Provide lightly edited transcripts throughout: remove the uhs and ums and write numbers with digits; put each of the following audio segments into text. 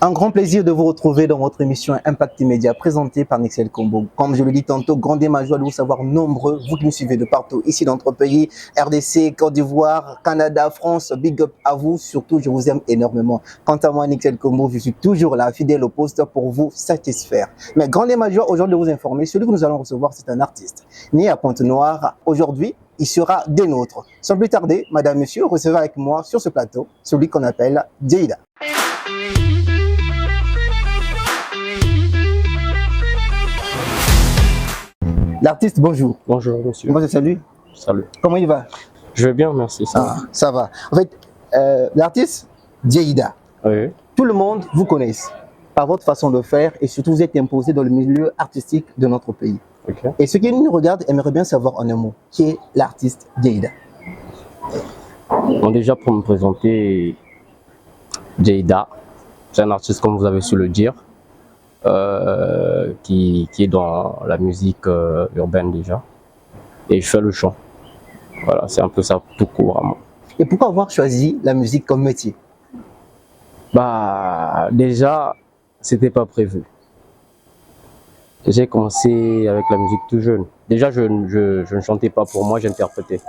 Un grand plaisir de vous retrouver dans votre émission Impact Immédiat présentée par Nixel Combo. Comme je le dis tantôt, grande est ma joie de vous savoir nombreux, vous qui nous suivez de partout, ici dans notre pays, RDC, Côte d'Ivoire, Canada, France, big up à vous, surtout je vous aime énormément. Quant à moi, Nixel Combo, je suis toujours là, fidèle au poste pour vous satisfaire. Mais grande est ma joie aujourd'hui de vous informer, celui que nous allons recevoir, c'est un artiste né à Pointe-Noire. Aujourd'hui, il sera des nôtres. Sans plus tarder, madame, monsieur, recevez avec moi sur ce plateau celui qu'on appelle Djeïda. L'artiste, bonjour. Bonjour, monsieur. Moi, je salue. Salut. Comment il va? Je vais bien, merci. Ça va. En fait, l'artiste, Djeïda, Oui. tout le monde vous connaît par votre façon de faire et surtout vous êtes imposé dans le milieu artistique de notre pays. Ok. Et ceux qui nous regardent aimeraient bien savoir en un mot qui est l'artiste Djeïda. Bon, déjà, pour me présenter, Djeïda, c'est un artiste, comme vous avez su le dire, qui est dans la musique urbaine déjà. Et je fais le chant. Voilà, c'est un peu ça tout couramment. Et pourquoi avoir choisi la musique comme métier? Bah, déjà, c'était pas prévu. J'ai commencé avec la musique tout jeune. Déjà, je ne chantais pas pour moi, j'interprétais.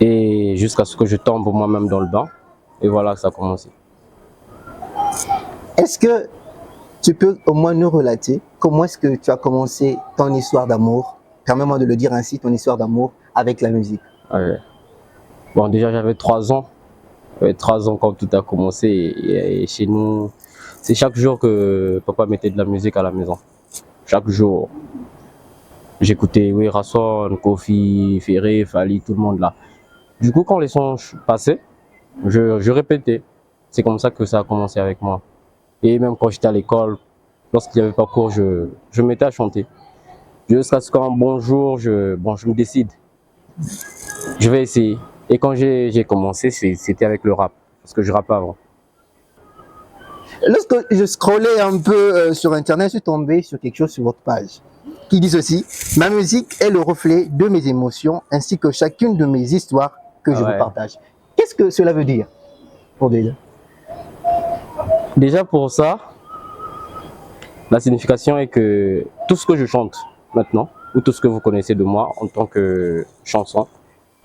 Et jusqu'à ce que je tombe moi-même dans le bain. Et voilà, ça a commencé. Est-ce que tu peux au moins nous relater comment est-ce que tu as commencé ton histoire d'amour, permets-moi de le dire ainsi, ton histoire d'amour avec la musique? Ouais. Bon, déjà, j'avais 3 ans. J'avais 3 ans quand tout a commencé. Et chez nous, c'est chaque jour que papa mettait de la musique à la maison. Chaque jour. J'écoutais oui, Rasson, Kofi, Ferré, Fali, tout le monde là. Du coup, quand les sons passaient, je répétais. C'est comme ça que ça a commencé avec moi. Et même quand j'étais à l'école, lorsqu'il n'y avait pas cours, je m'étais à chanter. Jusqu'à ce qu'un bon jour, je me décide. Je vais essayer. Et quand j'ai commencé, c'était avec le rap. Parce que je rappais avant. Lorsque je scrollais un peu sur Internet, je suis tombé sur quelque chose sur votre page qui dit ceci: ma musique est le reflet de mes émotions ainsi que chacune de mes histoires que je vous partage. Qu'est-ce que cela veut dire pour Djeïda? Déjà pour ça, la signification est que tout ce que je chante maintenant, ou tout ce que vous connaissez de moi en tant que chanson,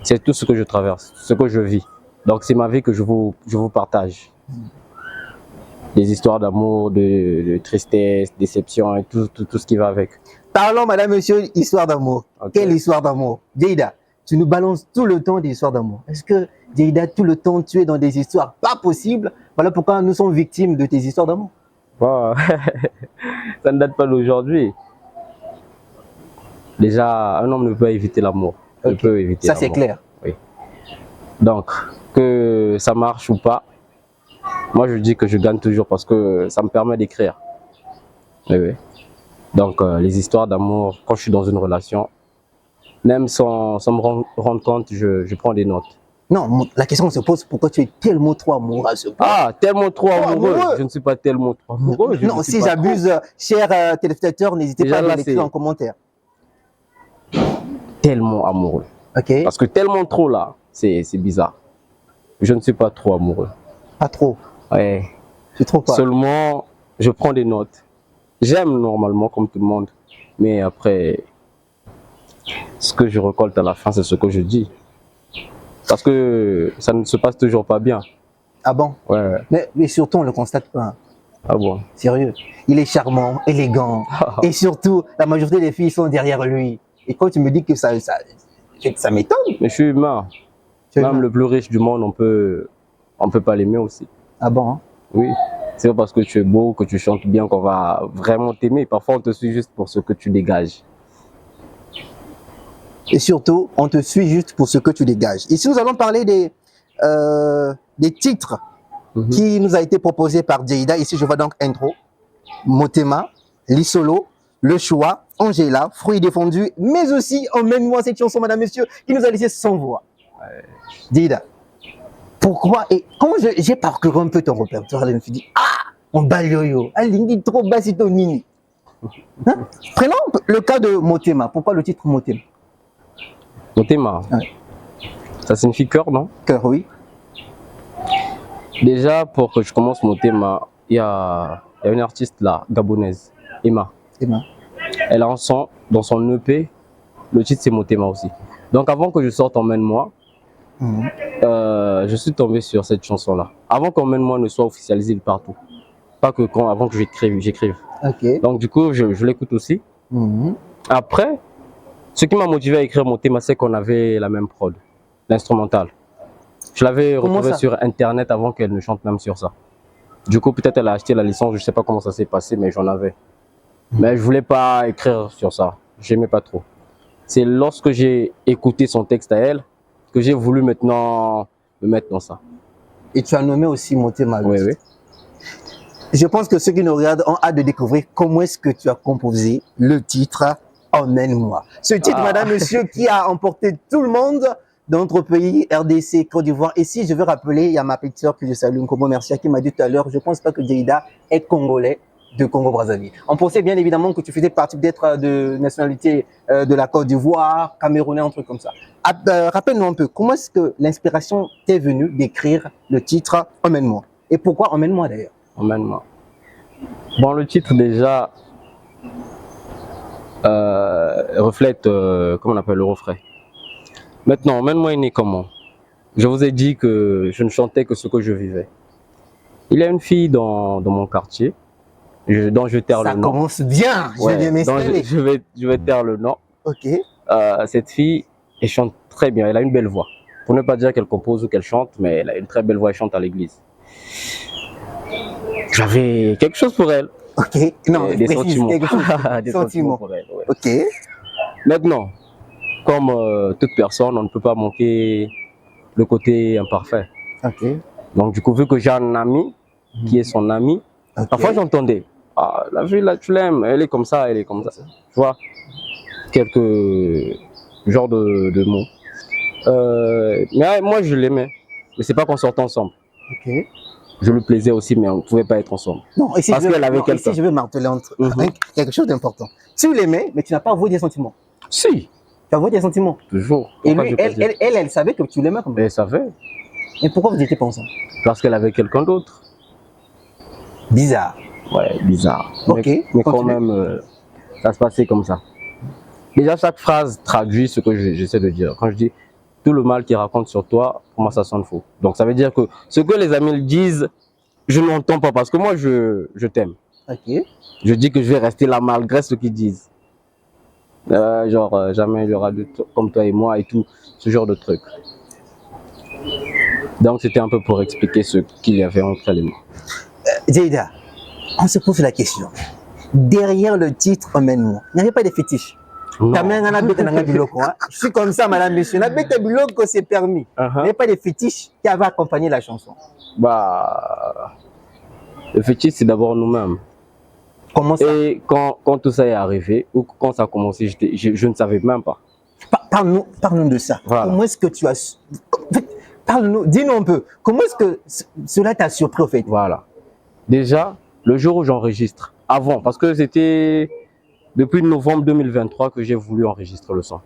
c'est tout ce que je traverse, ce que je vis. Donc c'est ma vie que je vous partage. Des histoires d'amour, de tristesse, déception et tout ce qui va avec. Parlons, madame, monsieur, histoire d'amour. Okay. Quelle histoire d'amour? Djeïda, tu nous balances tout le temps des histoires d'amour. Est-ce que, Djeïda, tout le temps, tu es dans des histoires pas possibles? Voilà pourquoi nous sommes victimes de tes histoires d'amour. Bon, ça ne date pas d'aujourd'hui. Déjà, un homme ne peut pas éviter l'amour. Okay. Peut éviter ça, c'est clair. Oui. Donc, que ça marche ou pas, moi je dis que je gagne toujours parce que ça me permet d'écrire. Oui. Donc, les histoires d'amour, quand je suis dans une relation, même sans me rendre compte, je prends des notes. Non, la question se pose, pourquoi tu es tellement trop amoureux à ce point? Ah, tellement trop amoureux. Je ne suis pas tellement trop amoureux. Non, si j'abuse, chers téléspectateurs, n'hésitez pas à l'écrire en commentaire. Tellement amoureux. Okay. Parce que tellement trop là, c'est bizarre. Je ne suis pas trop amoureux. Pas trop? Ouais. C'est trop pas. Seulement, je prends des notes. J'aime normalement comme tout le monde. Mais après, ce que je récolte à la fin, c'est ce que je dis. Parce que ça ne se passe toujours pas bien. Ah bon? Ouais. Mais surtout, on ne le constate pas. Ah bon? Sérieux. Il est charmant, élégant. Et surtout, la majorité des filles sont derrière lui. Et quand tu me dis que ça m'étonne. Mais je suis humain. Même le plus riche du monde, on peut pas l'aimer aussi. Ah bon? Hein? Oui. C'est pas parce que tu es beau, que tu chantes bien qu'on va vraiment t'aimer. Parfois, on te suit juste pour ce que tu dégages. Et surtout, on te suit juste pour ce que tu dégages. Ici, nous allons parler des titres qui nous a été proposés par Djeïda. Ici, je vois donc intro, Motema, Lissolo, Le Choix, Angela, Fruits défendus, mais aussi emmène-moi cette chanson, madame, monsieur, qui nous a laissé sans voix. Djeïda, pourquoi? Et quand j'ai parcouru un peu ton répertoire, je me suis dit, ah, on balioyo, alingi trop basito nini. Hein? Prenons le cas de Motema. Pourquoi le titre Motema? Motema, ouais. Ça signifie cœur, non? Cœur, oui. Déjà, pour que je commence mon thème, il y a une artiste là, gabonaise, Emma. Emma. Elle a un son dans son EP, le titre c'est Motema aussi. Donc avant que je sorte Emmène-moi, je suis tombé sur cette chanson-là. Avant qu'Emmène-moi ne soit officialisé de partout. Pas que avant que j'écrive. Ok. Donc du coup, je l'écoute aussi. Après, ce qui m'a motivé à écrire Motema, c'est qu'on avait la même prod, l'instrumental. Je l'avais retrouvé sur internet avant qu'elle ne chante même sur ça. Du coup, peut-être elle a acheté la licence, je sais pas comment ça s'est passé, mais j'en avais. Mais je voulais pas écrire sur ça, j'aimais pas trop. C'est lorsque j'ai écouté son texte à elle que j'ai voulu maintenant me mettre dans ça. Et tu as nommé aussi Motema. Oui, oui. Je pense que ceux qui nous regardent ont hâte de découvrir comment est-ce que tu as composé le titre Emmène-moi. Ce titre, madame, monsieur, qui a emporté tout le monde dans notre pays, RDC, Côte d'Ivoire. Et si je veux rappeler, il y a ma petite sœur que je salue, Nkomo Mercia, qui m'a dit tout à l'heure, je ne pense pas que Jada est congolais de Congo-Brazzaville. On pensait bien évidemment que tu faisais partie d'être de nationalité de la Côte d'Ivoire, camerounais, un truc comme ça. Rappelle-nous un peu, comment est-ce que l'inspiration t'est venue d'écrire le titre Emmène-moi? Et pourquoi Emmène-moi d'ailleurs? Emmène-moi. Bon, le titre déjà reflète, comment on appelle le refrain. Maintenant, Emmène-moi est né comment? Je vous ai dit que je ne chantais que ce que je vivais. Il y a une fille dans mon quartier, dont je taire le nom. Ça commence bien, ouais, je viens m'installer. Je vais taire le nom. Ok. Cette fille, elle chante très bien, elle a une belle voix. Pour ne pas dire qu'elle compose ou qu'elle chante, mais elle a une très belle voix, elle chante à l'église. J'avais quelque chose pour elle. Ok, non, des sentiments. Des sentiments pour elle, ouais. Ok. Maintenant, comme toute personne, on ne peut pas manquer le côté imparfait. Ok. Donc du coup, vu que j'ai un ami qui est son ami, parfois j'entendais, ah, la fille là, tu l'aimes, elle est comme ça, elle est comme ça. Tu vois, quelques genres de mots. Mais moi, je l'aimais. Mais c'est pas qu'on sortait ensemble. Ok. Je lui plaisais aussi, mais on ne pouvait pas être ensemble. Non, ici, parce qu'elle avait ici, je veux marteler entre quelque chose d'important. Tu l'aimais, mais tu n'as pas avoué des sentiments. Si. Tu as avoué des sentiments. Toujours. Et lui, elle savait que tu l'aimais comme ça. Elle savait. Et pourquoi vous n'étiez pas ensemble? Parce qu'elle avait quelqu'un d'autre. Bizarre. Ouais, bizarre. Ok. Mais quand même, ça se passait comme ça. Déjà, chaque phrase traduit ce que j'essaie de dire. Quand je dis tout le mal qu'il raconte sur toi, pour moi, ça sonne faux. Donc, ça veut dire que ce que les amis disent, je n'entends pas parce que moi, je t'aime. Ok. Je dis que je vais rester là malgré ce qu'ils disent. Jamais il y aura comme toi et moi et tout, ce genre de trucs. Donc, c'était un peu pour expliquer ce qu'il y avait entre elle et moi. Jada, on se pose la question. Derrière le titre Emmène-moi, il n'y avait pas de fétiche. Je suis comme ça, madame, monsieur. C'est permis. Il n'y avait pas de fétiche qui avait accompagné la chanson. Bah, le fétiche, c'est d'abord nous-mêmes. Comment ça? Et quand tout ça est arrivé, ou quand ça a commencé, je ne savais même pas. Parle-nous de ça. Voilà. Comment est-ce que tu as... Parle-nous, dis-nous un peu. Comment est-ce que cela t'a surpris au fait? Voilà. Déjà, le jour où j'enregistre, avant, parce que c'était depuis novembre 2023 que j'ai voulu enregistrer le son.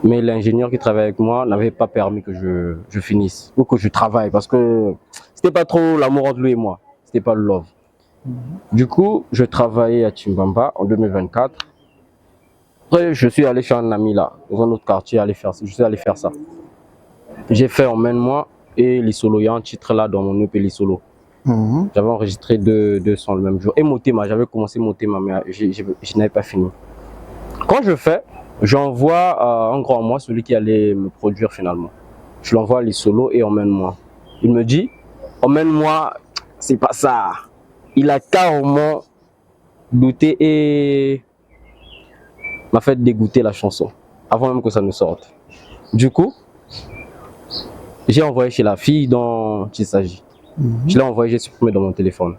Mais l'ingénieur qui travaille avec moi n'avait pas permis que je finisse ou que je travaille parce que c'était pas trop l'amour entre lui et moi. C'était pas le love. Du coup, je travaillais à Chimbamba en 2024. Après, je suis allé chez un ami là, dans un autre quartier, je suis allé faire ça. J'ai fait Emmène-moi et Lisolo. Il y a un titre là dans mon EP Lisolo. J'avais enregistré deux sons le même jour. Et Motema, j'avais commencé Motema, mais je n'avais pas fini. Quand je fais, j'envoie un grand moi, celui qui allait me produire finalement. Je l'envoie à Lisolo et Emmène-moi. Il me dit, Emmène-moi, c'est pas ça. Il a carrément douté et m'a fait dégoûter la chanson, avant même que ça ne sorte. Du coup, j'ai envoyé chez la fille dont il s'agit. Je l'ai envoyé, j'ai supprimé dans mon téléphone.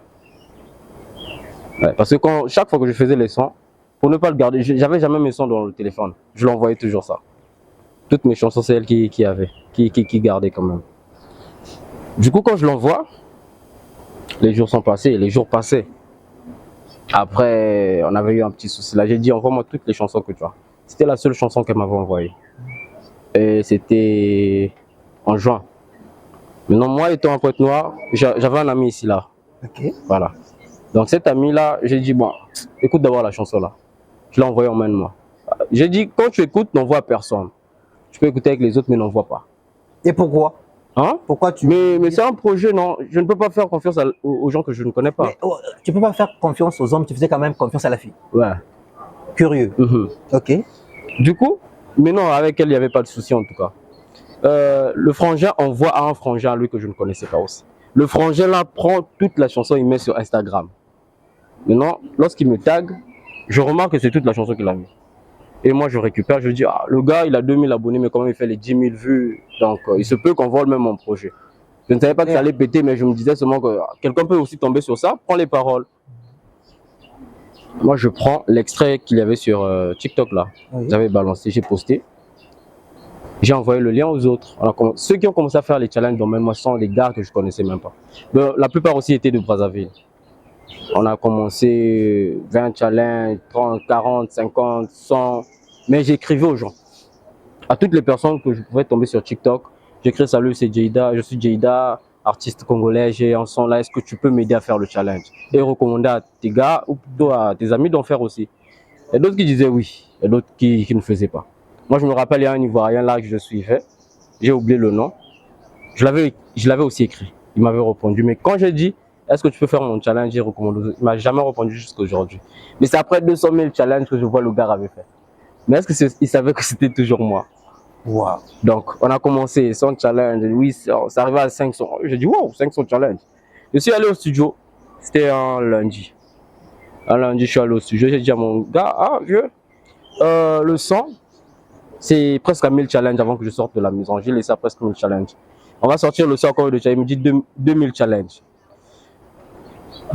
Ouais, parce que chaque fois que je faisais les sons, pour ne pas le garder, j'avais jamais mes sons dans le téléphone. Je l'envoyais toujours ça. Toutes mes chansons, c'est elle qui gardait quand même. Du coup, quand je l'envoie, les jours sont passés, les jours passaient. Après, on avait eu un petit souci. Là, j'ai dit, envoie-moi toutes les chansons que tu as. C'était la seule chanson qu'elle m'avait envoyée. Et c'était en juin. Maintenant, moi étant en Pointe-Noire, j'avais un ami ici là. Ok. Voilà. Donc cet ami-là, j'ai dit, bon, écoute d'abord la chanson là. Je l'ai envoyée en main de moi. J'ai dit, quand tu écoutes, n'envoie à personne. Tu peux écouter avec les autres, mais n'envoie pas. Et pourquoi? Hein? Pourquoi tu... Mais c'est un projet, non. Je ne peux pas faire confiance aux gens que je ne connais pas. Mais, oh, tu peux pas faire confiance aux hommes, tu faisais quand même confiance à la fille. Ouais. Curieux. Ok. Du coup, mais non, avec elle, il n'y avait pas de souci en tout cas. Le frangin envoie à un frangin à lui que je ne connaissais pas aussi. Le frangin là prend toute la chanson, il met sur Instagram. Maintenant, lorsqu'il me tag, je remarque que c'est toute la chanson qu'il a mis. Et moi, je récupère, je dis, ah, le gars, il a 2000 abonnés, mais quand même, il fait les 10 000 vues. Donc, il se peut qu'on voit même mon projet. Je ne savais pas que ça allait péter, mais je me disais seulement que quelqu'un peut aussi tomber sur ça, prends les paroles. Moi, je prends l'extrait qu'il y avait sur TikTok là. Oui. J'avais balancé, j'ai posté. J'ai envoyé le lien aux autres. Alors, ceux qui ont commencé à faire les challenges dans même moi sont les gars que je connaissais même pas. Mais la plupart aussi étaient de Brazzaville. On a commencé 20 challenges, 30, 40, 50, 100. Mais j'écrivais aux gens. À toutes les personnes que je pouvais tomber sur TikTok. J'écris salut, c'est Jada, je suis Jada, artiste congolais, j'ai un son là, est-ce que tu peux m'aider à faire le challenge? Et recommander à tes gars ou plutôt à tes amis d'en faire aussi. Il y a d'autres qui disaient oui, il y a d'autres qui ne faisaient pas. Moi je me rappelle, il y a un Ivoirien là que je suivais, j'ai oublié le nom, je l'avais aussi écrit, il m'avait répondu. Mais quand j'ai dit, est-ce que tu peux faire mon challenge, j'ai recommandé, il ne m'a jamais répondu jusqu'à aujourd'hui. Mais c'est après 200 000 challenges que je vois le gars avait fait. Mais est-ce qu'il savait que c'était toujours moi? Wow. Donc, on a commencé 100 challenge, oui, ça arrivait à 500. J'ai dit, wow, 500 challenge. Je suis allé au studio, c'était un lundi. Un lundi, je suis allé au studio, j'ai dit à mon gars, ah, vieux, le son, c'est presque à 1000 challenges avant que je sorte de la maison. J'ai laissé à presque 1000 challenges. On va sortir le son encore de challenge, il me dit 2000 challenges.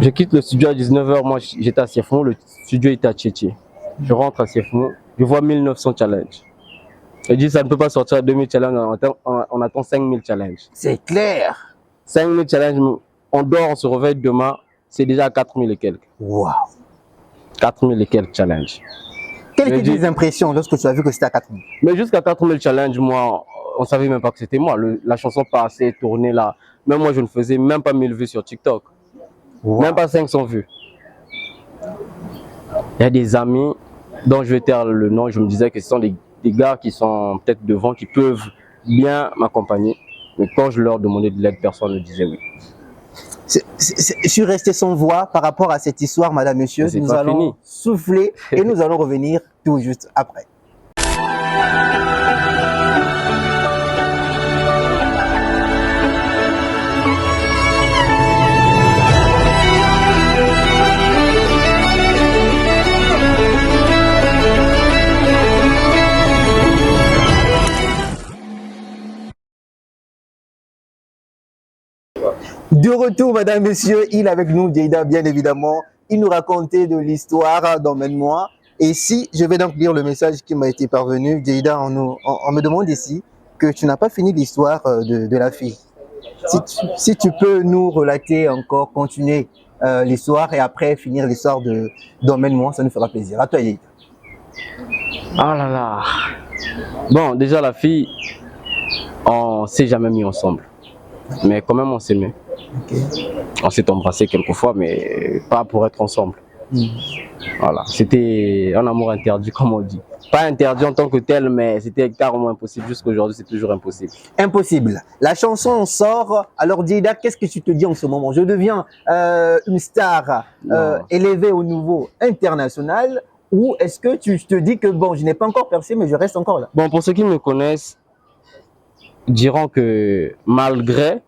Je quitte le studio à 19 h, moi j'étais à Siefmou, le studio était à Tchétché. Je rentre à Siefmou, je vois 1900 challenges. Je dis, ça ne peut pas sortir à 2000 challenges, on attend 5000 challenges. C'est clair. 5000 challenges, on dort, on se réveille demain, c'est déjà à 4000 et quelques. Wow. 4000 et quelques challenges. Quelles étaient tes impressions lorsque tu as vu que c'était à 4000? Mais jusqu'à 4000 challenges, moi, on ne savait même pas que c'était moi. La chanson passait, tournait là. Même moi, je ne faisais même pas 1000 vues sur TikTok. Wow. Même pas 500 vues. Il y a des amis dont je vais taire le nom, je me disais que ce sont des gars qui sont peut-être devant, qui peuvent bien m'accompagner. Mais quand je leur demandais de l'aide, personne ne disait oui. Je suis resté sans voix par rapport à cette histoire, madame, monsieur. Nous allons souffler et nous allons revenir tout juste après. De retour, madame, monsieur, il est avec nous, Jada, bien évidemment. Il nous racontait de l'histoire d'Emmène-moi. Et si je vais donc lire le message qui m'a été parvenu, Jada, on me demande ici que tu n'as pas fini l'histoire de la fille. Si tu peux nous relater encore, continuer l'histoire et après finir l'histoire d'Emmène-moi, ça nous fera plaisir. À toi, Jada. Ah là là. Bon, déjà la fille, on ne s'est jamais mis ensemble. Mais quand même on s'aimait. Okay. On s'est embrassé quelquefois, mais pas pour être ensemble. Voilà, c'était un amour interdit, comme on dit. Pas interdit en tant que tel, mais c'était carrément impossible. Jusqu'aujourd'hui, c'est toujours impossible. Impossible. La chanson sort. Alors, Jada, qu'est-ce que tu te dis en ce moment? Je deviens une star élevée au niveau international, ou est-ce que tu te dis que bon, je n'ai pas encore percé, mais je reste encore là? Bon, pour ceux qui me connaissent, diront que malgré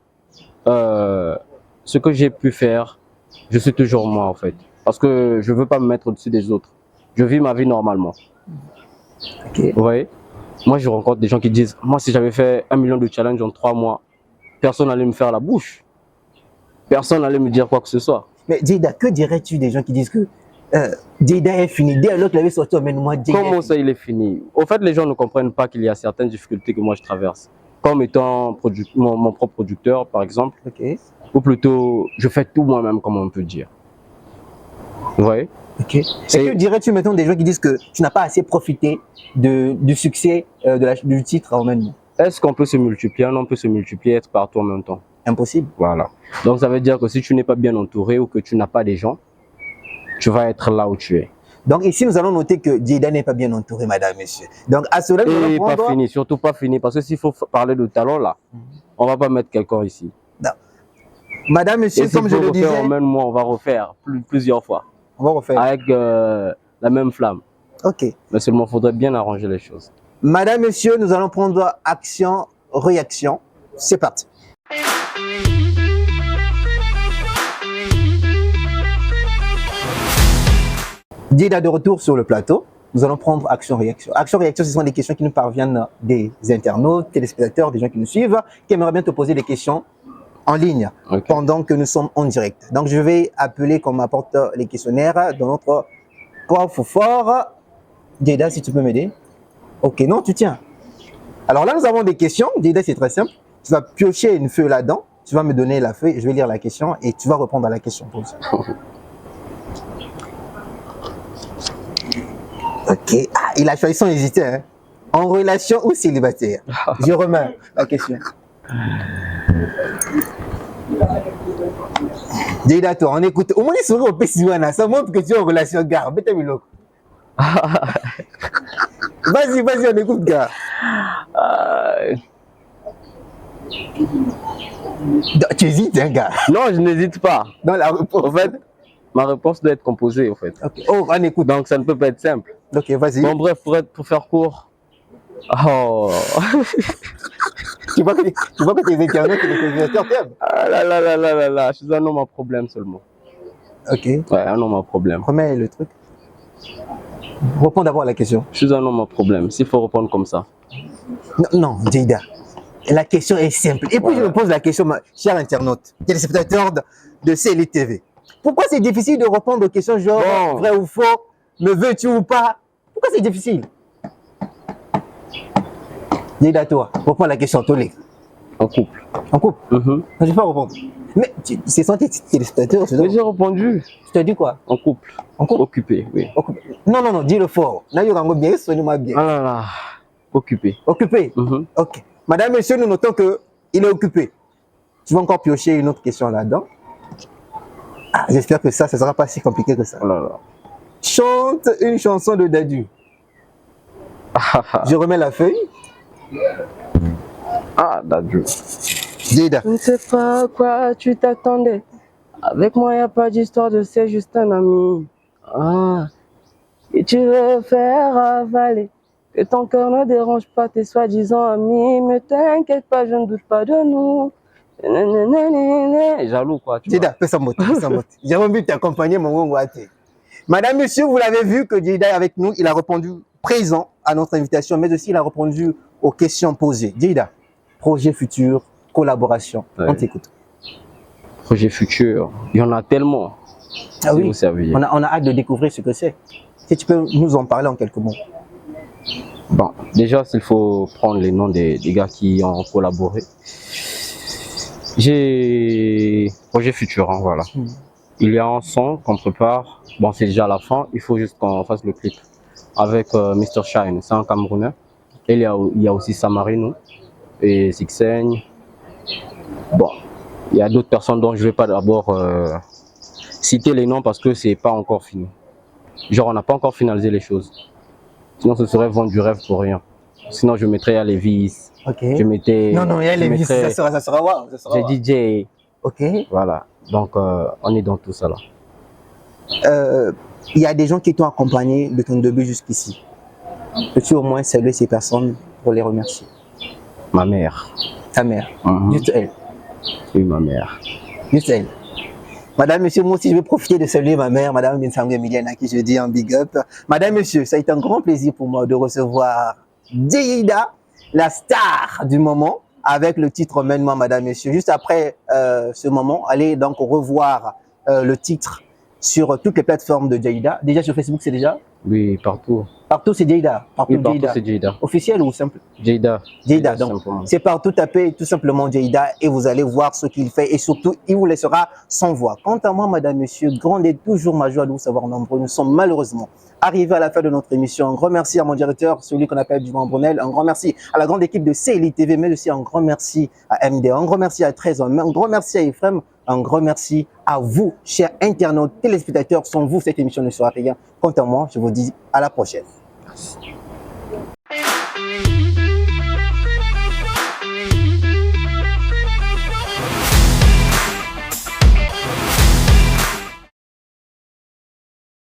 ce que j'ai pu faire, je suis toujours moi en fait. Parce que je ne veux pas me mettre au-dessus des autres. Je vis ma vie normalement. Okay. Vous voyez? Moi, je rencontre des gens qui disent, moi, si j'avais fait 1 million de challenges en 3 mois, personne n'allait me faire la bouche. Personne n'allait me dire quoi que ce soit. Mais Jada, que dirais-tu des gens qui disent que Jada est fini? Dès lors qu'il avait sorti Emmène-moi, Jada. Comment ça, il est fini? Au fait, les gens ne comprennent pas qu'il y a certaines difficultés que moi je traverse. Comme étant mon propre producteur, par exemple. Okay. Ou plutôt, je fais tout moi-même, comme on peut dire. Vous voyez? Okay. Et que dirais-tu maintenant des gens qui disent que tu n'as pas assez profité du succès du titre Emmène-moi? Est-ce qu'on peut se multiplier? Non, on peut se multiplier, être partout en même temps. Impossible. Voilà. Donc, ça veut dire que si tu n'es pas bien entouré ou que tu n'as pas des gens, tu vas être là où tu es. Donc ici, nous allons noter que Djeïda n'est pas bien entourée, madame, monsieur. Donc à cela, nous allons Et prendre... pas fini, surtout pas fini, parce que s'il faut parler de talent là, on va pas mettre quelqu'un ici. Non. Madame, monsieur, Et comme je le disais... Moi, on va refaire plusieurs fois. On va refaire. Avec la même flamme. Ok. Mais seulement, il faudrait bien arranger les choses. Madame, monsieur, nous allons prendre action, réaction. C'est parti. Djeïda de retour sur le plateau. Nous allons prendre action-réaction. Action-réaction, ce sont des questions qui nous parviennent des internautes, téléspectateurs, des gens qui nous suivent, qui aimeraient bien te poser des questions en ligne pendant que nous sommes en direct. Donc, je vais appeler comme m'apporte les questionnaires dans notre coffre fort. Djeïda, si tu peux m'aider. Ok, non, tu tiens. Alors là, nous avons des questions. Djeïda, c'est très simple. Tu vas piocher une feuille là-dedans. Tu vas me donner la feuille. Je vais lire la question et tu vas répondre à la question posée. Ok. Ah, il a choisi sans hésiter. Hein. En relation ou célibataire? Je remets la question. Djeïda, toi, on écoute. Au moins, il sourit au PCWANA. Ça montre que tu es en relation, gars. Vas-y, vas-y, on écoute, gars. Tu hésites, hein, gars? Non, je n'hésite pas. Dans la réponse. En fait, ma réponse doit être composée, en fait. Okay. Oh, on écoute. Donc, ça ne peut pas être simple. Ok, vas-y. Bon, bref, pour faire court. Oh. tu vois que tes internautes et les téléspectateurs t'aiment. Ah là là là là là là. Je suis un homme à problème seulement. Ok. Ouais, un homme à problème. Remets le truc. Réponds d'abord à la question. Je suis un homme à problème. S'il faut répondre comme ça. Non, non, Djeïda. La question est simple. Et puis je me pose la question, ma chère internaute, téléspectateur de CLI TV. Pourquoi c'est difficile de répondre aux questions genre vrai ou faux, me veux-tu ou pas? Pourquoi c'est difficile? Djeïda, toi, reprends la question, Tolé. En couple. En couple? Je ne vais pas répondre. Mais c'est sans tes téléspectateurs. Mais j'ai répondu. Tu t'as dit quoi? En couple. En couple? Occupé, oui. Non, non, non, dis-le fort. Là, il y aura un bien, soigne-moi bien. Ah là là. Occupé. Occupé? Ok. Madame, monsieur, nous notons qu'il est occupé. Tu vas encore piocher une autre question là-dedans. Ah, j'espère que ça ne sera pas si compliqué que ça. Oh là là. Chante une chanson de Dadju. Je remets la feuille. Ah, Dadju. Djeïda. Je ne sais pas à quoi tu t'attendais. Avec moi, il n'y a pas d'histoire de c'est juste un ami. Ah. Et tu veux faire avaler. Que ton cœur ne dérange pas tes soi-disant amis. Mais t'inquiète pas, je ne doute pas de nous. Jaloux quoi, tu Djeïda, fais ça motte. J'ai envie de t'accompagner, mon gongouate. Madame, monsieur, vous l'avez vu que Djeïda est avec nous. Il a répondu présent à notre invitation, mais aussi il a répondu aux questions posées. Djeïda, projet futur, collaboration. Ouais. On t'écoute. Projet futur, il y en a tellement. Ah oui, vous on a hâte de découvrir ce que c'est. Si tu peux nous en parler en quelques mots. Bon, déjà, s'il faut prendre les noms des gars qui ont collaboré. J'ai projet futur, hein, voilà. Il y a un son qu'on prépare. Bon, c'est déjà à la fin. Il faut juste qu'on fasse le clip avec Mr. Shine. C'est un Camerounais. Et il y a aussi Samarino et Sixeigne. Bon, il y a d'autres personnes dont je ne vais pas d'abord citer les noms parce que c'est pas encore fini. Genre, on n'a pas encore finalisé les choses. Sinon, ce serait vendre du rêve pour rien. Sinon, je mettrais à Lévis. Ok. Je mettais. Non, non, il y a Lévis, ça sera wow. J'ai DJ. Ok. Voilà. Donc, on est dans tout ça là. Il y a des gens qui t'ont accompagné de ton début jusqu'ici. Peux-tu au moins saluer ces personnes pour les remercier? Ma mère. Ta mère? Juste elle? Oui, ma mère. Juste elle? Madame, monsieur, moi aussi je vais profiter de saluer ma mère, Madame Binsangwe Emilienne, à qui je dis un big up. Madame, monsieur, ça a été un grand plaisir pour moi de recevoir Djeïda, la star du moment, avec le titre Mène-moi, Madame, monsieur. Juste après ce moment, allez donc revoir le titre sur toutes les plateformes de Djeïda. Déjà sur Facebook, c'est déjà? Oui, partout. Partout, c'est Jada. Partout, Oui, partout Jada. c'est Jada. Officiel ou simple? Jada. Jada. Donc, simplement. c'est partout, tapez tout simplement Jada et vous allez voir ce qu'il fait et surtout, il vous laissera sans voix. Quant à moi, madame, monsieur, grande est toujours ma joie de vous savoir nombreux. Nous sommes malheureusement arrivés à la fin de notre émission. Un grand merci à mon directeur, celui qu'on appelle Duvan Brunel. Un grand merci à la grande équipe de CLI TV, mais aussi un grand merci à MD. Un grand merci à 13 ans. Un grand merci à Ephraim. Un grand merci à vous, chers internautes, téléspectateurs. Sans vous, cette émission ne sera rien. Quant à moi, je vous dis à la prochaine. Merci.